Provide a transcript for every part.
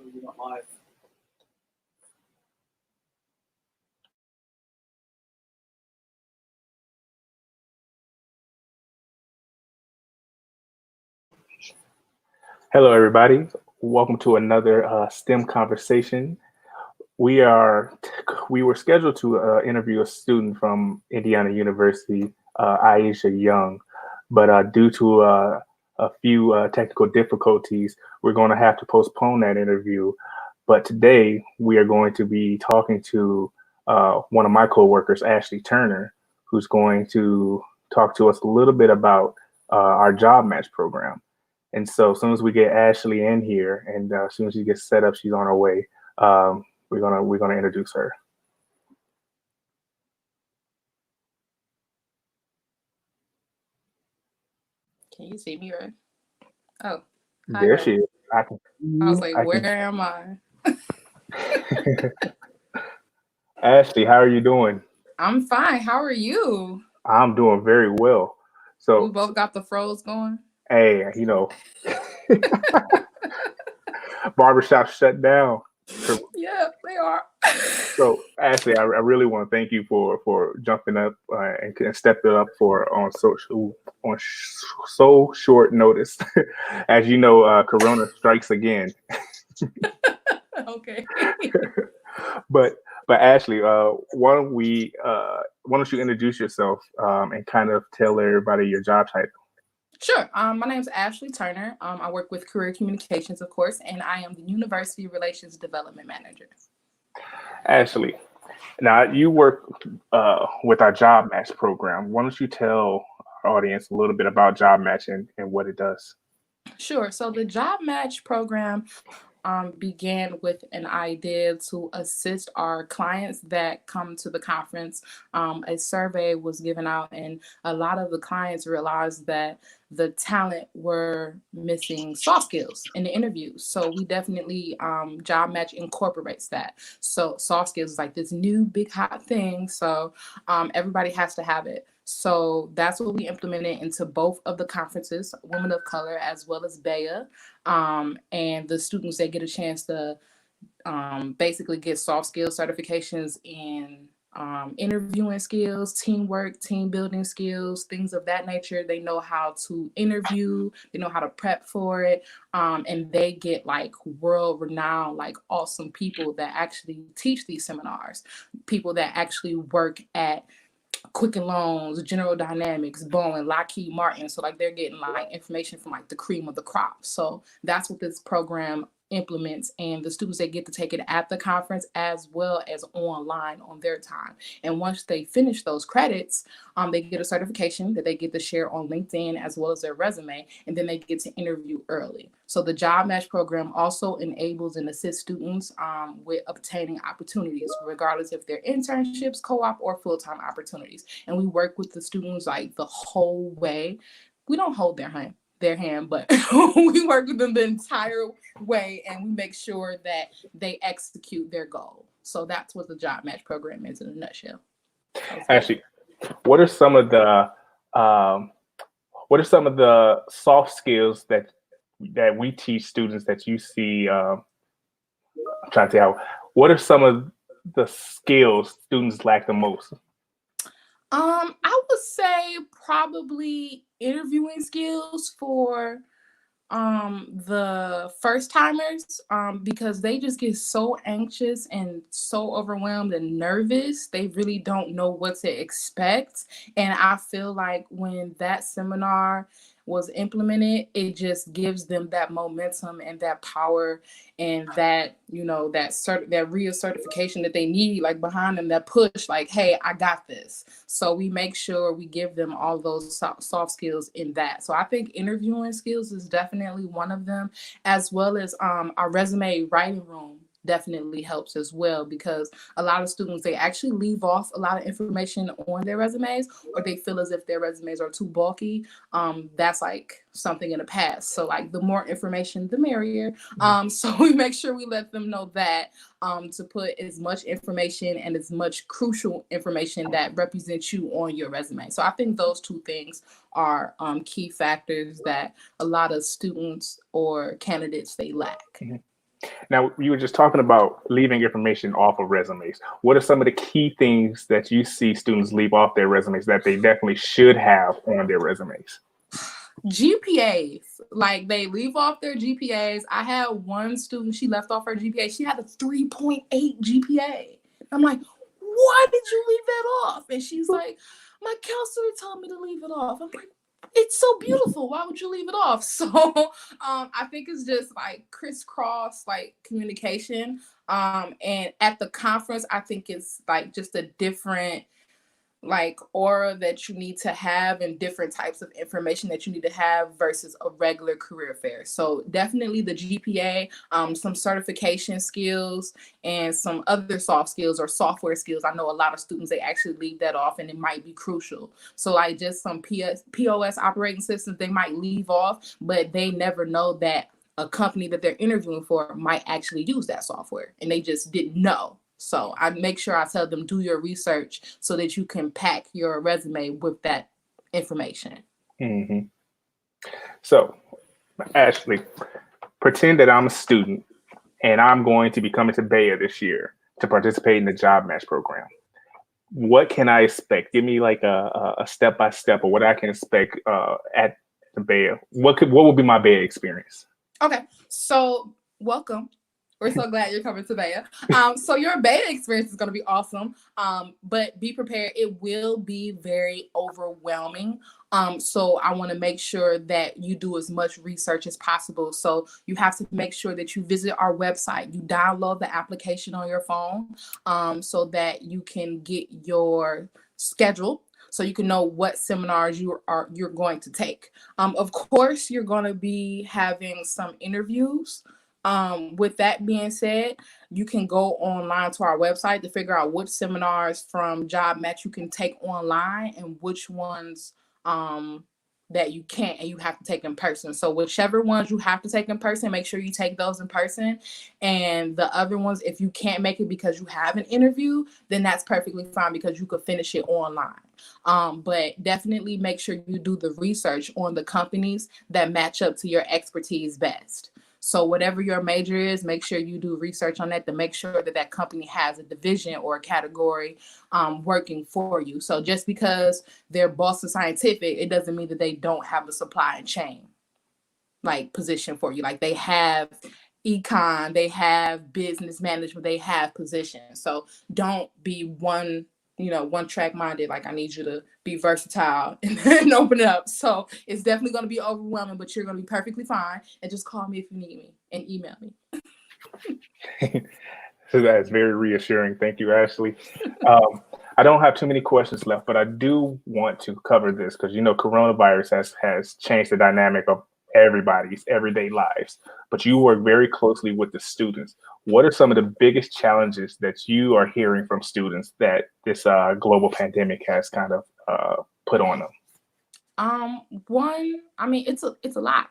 We went live. Hello, everybody. Welcome to another STEM conversation. We were scheduled to interview a student from Indiana University, Aisha Young, but due to a few technical difficulties, we're going to have to postpone that interview. But today we are going to be talking to one of my coworkers, Ashlee Turner, who's going to talk to us a little bit about our job match program. And so as soon as we get Ashlee in here, and as soon as she gets set up, she's on her way. We're gonna introduce her. Can you see me right? Oh, hi, there she is. I can see you. I was like, where am I? Ashlee, how are you doing? I'm fine. How are you? I'm doing very well. So we both got the froze going. Hey, barbershop shut down. Yeah, they are. So Ashlee, I really want to thank you for jumping up and stepping up on so short notice. As you know, Corona strikes again. Okay. but Ashlee, why don't you introduce yourself and kind of tell everybody your job title? Sure. My name is Ashlee Turner. I work with Career Communications, of course, and I am the University Relations Development Manager. Ashlee, now you work with our job match program. Why don't you tell our audience a little bit about job match and what it does? Sure. So the job match program began with an idea to assist our clients that come to the conference. A survey was given out, and a lot of the clients realized that the talent were missing soft skills in the interviews. So we definitely, Job Match incorporates that. So soft skills is like this new big hot thing. So everybody has to have it. So that's what we implemented into both of the conferences, Women of Color as well as BEA. And the students, they get a chance to basically get soft skills certifications in interviewing skills, teamwork, team building skills, things of that nature. They know how to interview, they know how to prep for it, and they get like world renowned, like awesome people that actually teach these seminars, people that actually work at Quicken Loans, General Dynamics, Boeing, Lockheed Martin. So like they're getting like information from like the cream of the crop. So that's what this program implements, and the students, they get to take it at the conference as well as online on their time. And once they finish those credits, they get a certification that they get to share on LinkedIn as well as their resume, and then they get to interview early. So the job match program also enables and assists students with obtaining opportunities, regardless if they're internships, co-op, or full-time opportunities. And we work with the students like the whole way. We don't hold their hand, but we work with them the entire way, and we make sure that they execute their goal. So that's what the job match program is in a nutshell. Actually, what are some of the soft skills that we teach students that you see? I'm trying to say what are some of the skills students lack the most? I would say probably interviewing skills for the first timers, because they just get so anxious and so overwhelmed and nervous. They really don't know what to expect. And I feel like when that seminar was implemented, it just gives them that momentum and that power and that, that real certification that they need, like behind them, that push, like, hey, I got this. So we make sure we give them all those soft skills in that. So I think interviewing skills is definitely one of them, as well as our resume writing room definitely helps as well, because a lot of students, they actually leave off a lot of information on their resumes, or they feel as if their resumes are too bulky. That's like something in the past. So like the more information, the merrier. So we make sure we let them know that to put as much information and as much crucial information that represents you on your resume. So I think those two things are key factors that a lot of students or candidates, they lack. Mm-hmm. Now, you were just talking about leaving information off of resumes. What are some of the key things that you see students leave off their resumes that they definitely should have on their resumes? GPAs, like they leave off their GPAs. I had one student, she left off her GPA. She had a 3.8 GPA. I'm like, why did you leave that off? And she's like, my counselor told me to leave it off. I'm like, it's so beautiful. Why would you leave it off? So I think it's just like crisscross like communication. And at the conference, I think it's like just a different like aura that you need to have and different types of information that you need to have versus a regular career fair. So definitely the GPA, some certification skills and some other soft skills or software skills. I know a lot of students, they actually leave that off and it might be crucial. So like just some POS operating systems, they might leave off, but they never know that a company that they're interviewing for might actually use that software and they just didn't know. So I make sure I tell them do your research so that you can pack your resume with that information. Hmm. So, Ashlee, pretend that I'm a student and I'm going to be coming to Baya this year to participate in the Job Match program. What can I expect? Give me like a step by step of what I can expect at the Baya. What would be my Baya experience? Okay, so welcome. We're so glad you're coming to Baya. So your beta experience is going to be awesome, but be prepared. It will be very overwhelming. So I want to make sure that you do as much research as possible. So you have to make sure that you visit our website. You download the application on your phone so that you can get your schedule so you can know what seminars you're going to take. Of course, you're going to be having some interviews. With that being said, you can go online to our website to figure out which seminars from Job Match you can take online and which ones that you can't and you have to take in person. So whichever ones you have to take in person, make sure you take those in person. And the other ones, if you can't make it because you have an interview, then that's perfectly fine because you could finish it online. But definitely make sure you do the research on the companies that match up to your expertise best. So whatever your major is, make sure you do research on that to make sure that that company has a division or a category working for you. So just because they're Boston Scientific, it doesn't mean that they don't have a supply chain like position for you. Like they have econ, they have business management, they have positions. So don't be one track minded. Like I need you to be versatile and open it up. So it's definitely going to be overwhelming, but you're going to be perfectly fine. And just call me if you need me and email me. So that's very reassuring. Thank you, Ashlee. I don't have too many questions left, but I do want to cover this because coronavirus has changed the dynamic of everybody's everyday lives. But you work very closely with the students. What are some of the biggest challenges that you are hearing from students that this global pandemic has kind of put on them? One, I mean, it's a lot.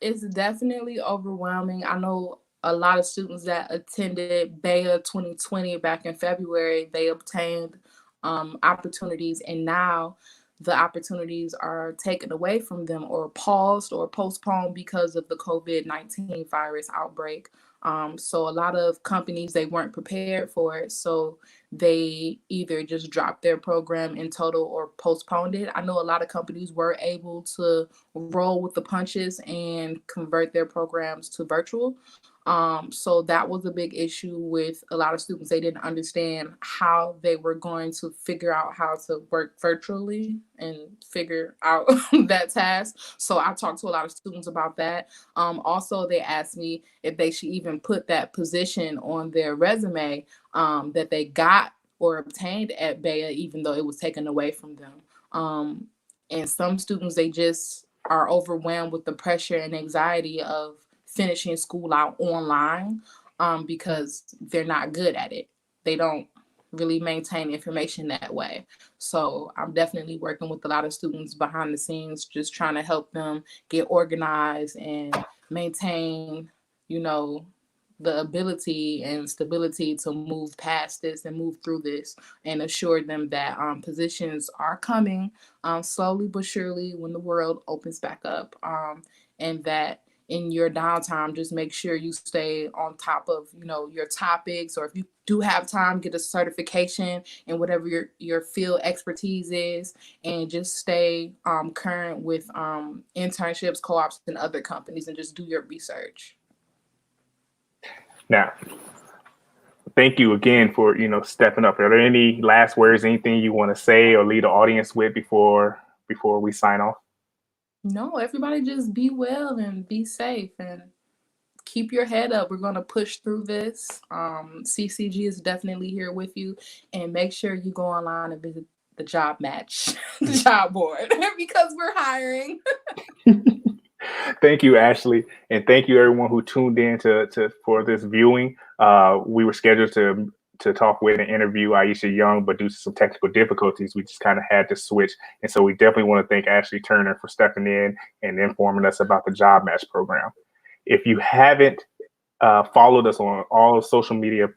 It's definitely overwhelming. I know a lot of students that attended Baya 2020 back in February, they obtained opportunities, and now the opportunities are taken away from them or paused or postponed because of the COVID-19 virus outbreak. So a lot of companies, they weren't prepared for it. So they either just dropped their program in total or postponed it. I know a lot of companies were able to roll with the punches and convert their programs to virtual. So that was a big issue with a lot of students. They didn't understand how they were going to figure out how to work virtually and figure out that task. So I talked to a lot of students about that. Also, they asked me if they should even put that position on their resume that they got or obtained at Baya, even though it was taken away from them. And some students, they just are overwhelmed with the pressure and anxiety of finishing school out online because they're not good at it. They don't really maintain information that way. So I'm definitely working with a lot of students behind the scenes, just trying to help them get organized and maintain, the ability and stability to move past this and move through this and assure them that positions are coming slowly but surely when the world opens back up, and that in your downtime, just make sure you stay on top of, you know, your topics, or if you do have time, get a certification in whatever your field expertise is, and just stay current with internships, co-ops, and other companies, and just do your research. Now, thank you again for, you know, stepping up. Are there any last words, anything you want to say or lead the audience with before we sign off? No, everybody just be well and be safe and keep your head up. We're going to push through this. CCG is definitely here with you, and make sure you go online and visit the job match job board because we're hiring. Thank you, Ashlee, and thank you everyone who tuned in to for this viewing. We were scheduled to talk with and interview Aisha Young, but due to some technical difficulties, we just kind of had to switch. And so we definitely want to thank Ashlee Turner for stepping in and informing us about the Job Match program. If you haven't followed us on all social media,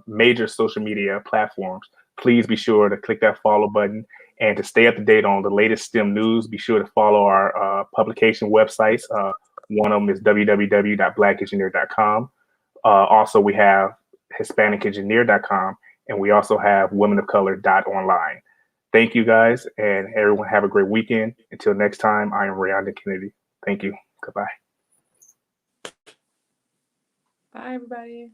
major social media platforms, please be sure to click that follow button. And to stay up to date on the latest STEM news, be sure to follow our publication websites. One of them is www.blackengineer.com. Also, we have hispanicengineer.com, and we also have womenofcolor.online. Thank you guys, and everyone have a great weekend. Until next time, I am Rayonda Kennedy. Thank you. Goodbye. Bye, everybody.